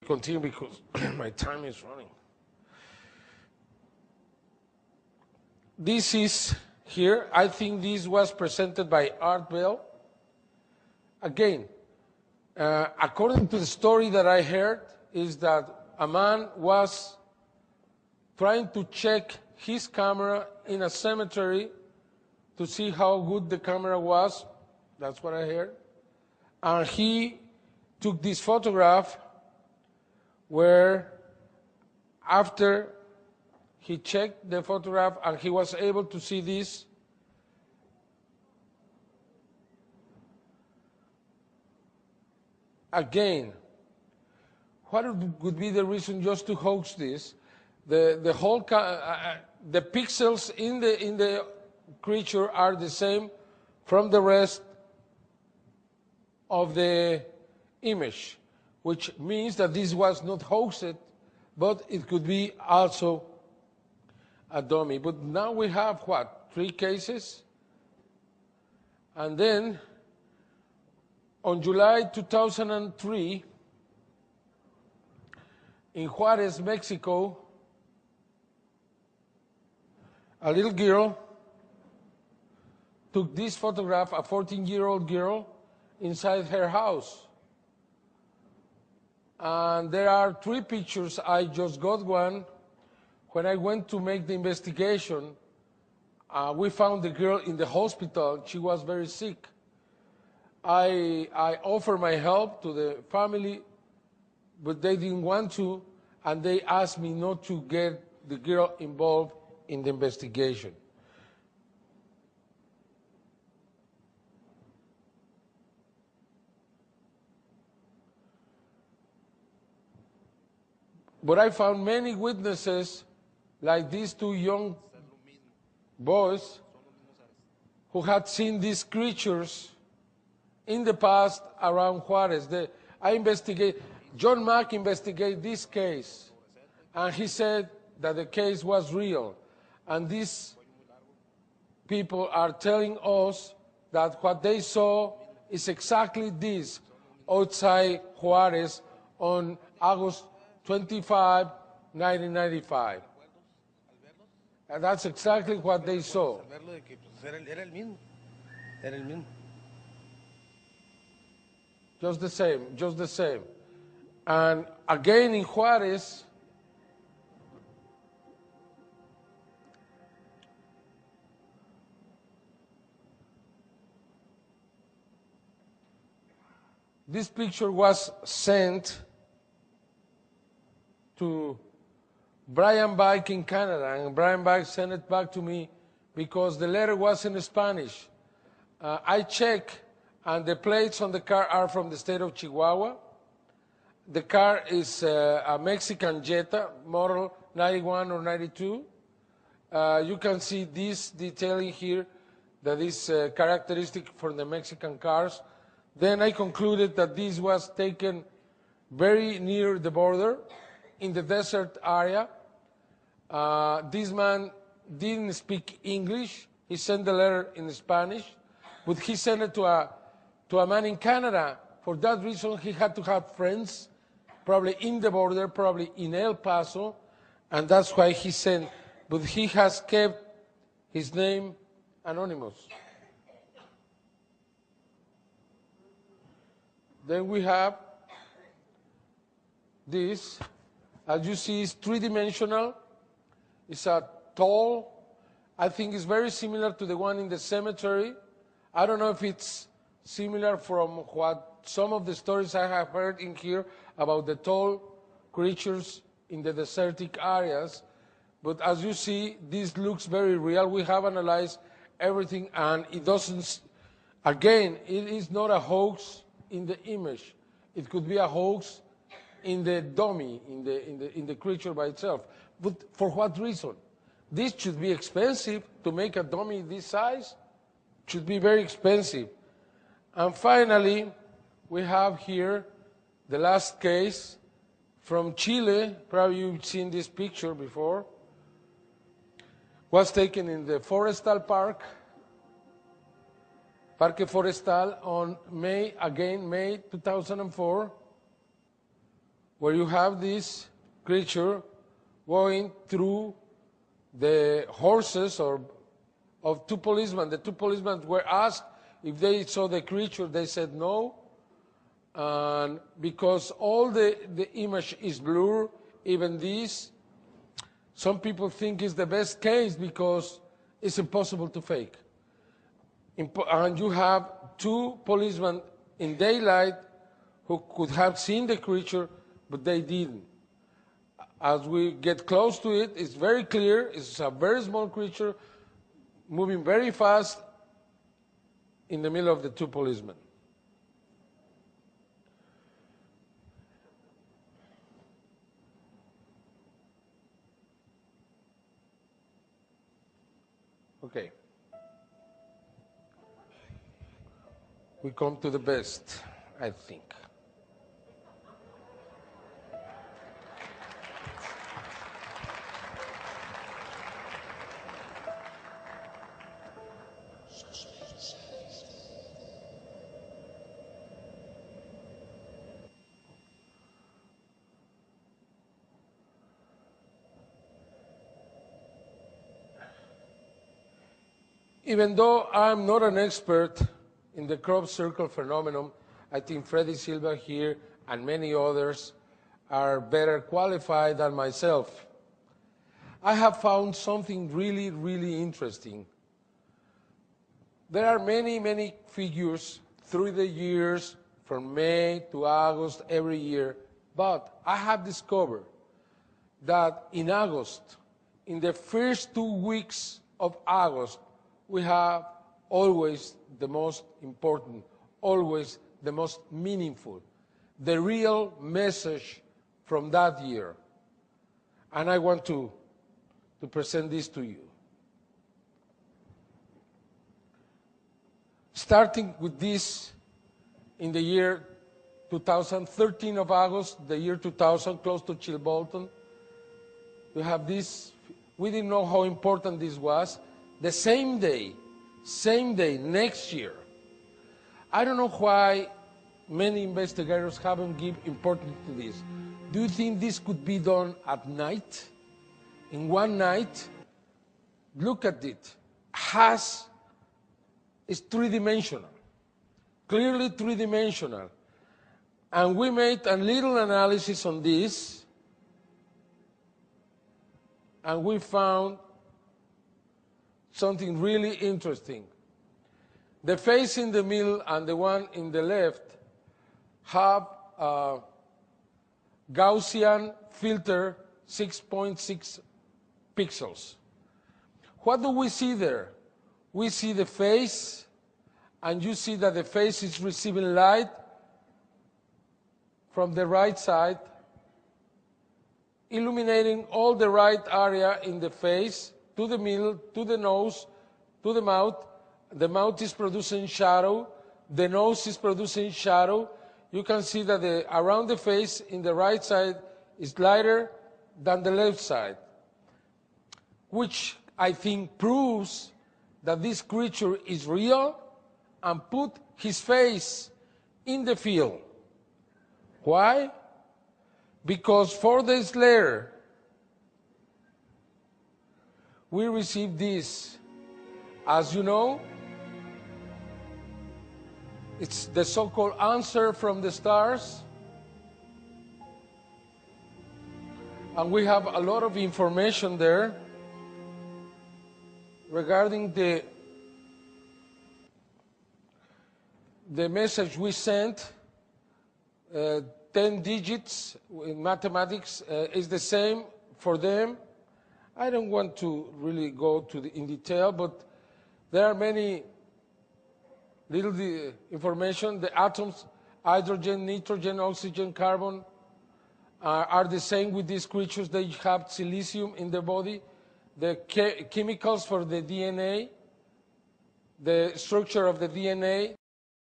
Continue because my time is running. This is here. I think this was presented by Art Bell. Again, according to the story that I heard, is that a man was trying to check his camera in a cemetery to see how good the camera was. That's what I heard. And he took this photograph where after he checked the photograph and he was able to see this. Again, what would be the reason just to hoax this? The whole the pixels in the creature are the same from the rest of the image, which means that this was not hoaxed, but it could be also a dummy. But now we have what, 3 cases? And then on July 2003, in Juarez, Mexico, a little girl took this photograph, a 14-year-old girl, inside her house. And there are 3 pictures. I just got one. When I went to make the investigation, we found the girl in the hospital. She was very sick. I offered my help to the family, but they didn't want to, and they asked me not to get the girl involved in the investigation. But I found many witnesses, like these 2 young boys, who had seen these creatures in the past around Juarez. John Mack investigated this case, and he said that the case was real. And these people are telling us that what they saw is exactly this outside Juarez on August 25, 1995. And that's exactly what they saw. Just the same, just the same. And again in Juarez, this picture was sent to Brian Bike in Canada, and Brian Bike sent it back to me because the letter was in Spanish. I checked, and the plates on the car are from the state of Chihuahua. The car is a Mexican Jetta, model 91 or 92. You can see this detailing here that is characteristic for the Mexican cars. Then I concluded that this was taken very near the border, in the desert area. This man didn't speak English. He sent the letter in Spanish, but he sent it to a man in Canada. For that reason, he had to have friends, probably in the border, probably in El Paso, and that's why he sent. But he has kept his name anonymous. Then we have this. As you see, it's 3-dimensional. It's a tall. I think it's very similar to the one in the cemetery. I don't know if it's similar from what some of the stories I have heard in here about the tall creatures in the desertic areas. But as you see, this looks very real. We have analyzed everything, and it doesn't, again, it is not a hoax in the image. It could be a hoax in the dummy, in the creature by itself. But for what reason? This should be expensive to make a dummy this size. It should be very expensive. And finally, we have here the last case from Chile. Probably you've seen this picture before. Was taken in the Forestal Park, Parque Forestal, on May 2004. where you have this creature going through the horses of two policemen. The two policemen were asked if they saw the creature. They said no. And because all the image is blurred, even this, some people think it's the best case because it's impossible to fake. And you have two policemen in daylight who could have seen the creature, but they didn't. As we get close to it, it's very clear. It's a very small creature moving very fast in the middle of the two policemen. Okay. We come to the best, I think. Even though I'm not an expert in the crop circle phenomenon, I think Freddy Silva here and many others are better qualified than myself. I have found something really, really interesting. There are many, many figures through the years, from May to August every year, but I have discovered that in August, in the first 2 weeks of August, we have always the most important, always the most meaningful, the real message from that year. And I want to present this to you. Starting with this, in the year 2013 of August, the year 2000, close to Chilbolton, we have this. We didn't know how important this was. The same day, next year. I don't know why many investigators haven't given importance to this. Do you think this could be done at night? In one night? Look at it. It's three-dimensional, clearly three-dimensional. And we made a little analysis on this, and we found something really interesting. The face in the middle and the one in the left have Gaussian filter 6.6 pixels. What do we see there? We see the face, and you see that the face is receiving light from the right side, illuminating all the right area in the face, to the middle, to the nose, to the mouth. The mouth is producing shadow. The nose is producing shadow. You can see that around the face in the right side is lighter than the left side, which I think proves that this creature is real and put his face in the field. Why? Because 4 days later, we received this. As you know, it's the so-called answer from the stars. And we have a lot of information there regarding the message we sent. 10 digits in mathematics is the same for them. I don't want to really go in detail, but there are many little information. The atoms, hydrogen, nitrogen, oxygen, carbon, are the same with these creatures. They have silicium in the body. The chemicals for the DNA, the structure of the DNA,